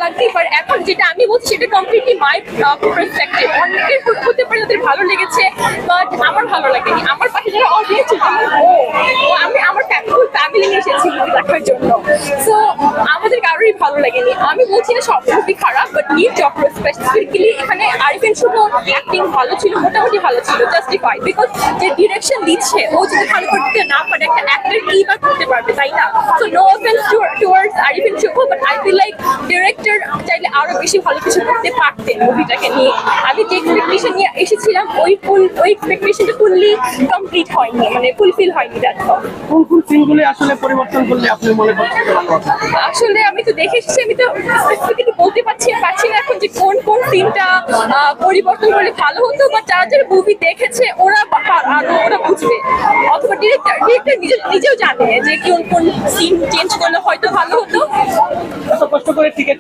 লাগতেই পারে। এখন যেটা আমি বলছি সেটা কমপ্লিটলি মাই পার্সপেক্টিভ। অনেকের হতে পারে তাদের ভালো লেগেছে, বাট আমার ভালো লাগেনি। আমার পাশে যারা অডিয়েন্স ছিল, আমি আমার ফুল ফ্যামিলি নিয়ে এসেছি মুভি দেখার জন্য। সো আমাদের কারোরই ভালো লাগেনি। আমি বলছি না সব মুভি খারাপ, বাট নিউ চক্র স্পেসিফিক্যালি এখানে আরিফিন শুভ অ্যাক্টিং ভালো ছিল, মোটামুটি ভালো ছিল, জাস্টিফাইড। বিকজ যে ডিরেকশন দিচ্ছে ও যদি ভালো করতে না পারে একটা অ্যাক্টর কি বা করতে পারবে, তাই না? So no offence towards Arifin Shuvo, but I feel like director চাইলে আরো বেশি ভালো কিছু করতে পারতেন মুভিটাকে নিয়ে। আমি যে এক্সপেকটেশন নিয়ে এসেছিলাম ওই এক্সপেকটেশনটা ফুললি কমপ্লিট হয়নি, মানে ফুলফিল হয়নি। That's all. কোন কোন সিনগুলি আসলে পরিবর্তন করলে আপনি মনে করছেন যে ভালো হবে? আসলে আমি তো দেখে এসেছি, আমি তো স্পেসিফিক্যালি বলতে পারছি না এখন যে কোন কোন সিনটা পরিবর্তন করলে ভালো হতো, বা যারা যারা মুভি দেখেছে ওরা ওরা বুঝবে, অথবা ডিরেক্টর নিজেও জানে যে কোন কোন সিন চেঞ্জ করলে হয়তো ভালো হতো। এত কষ্ট করে টিকিট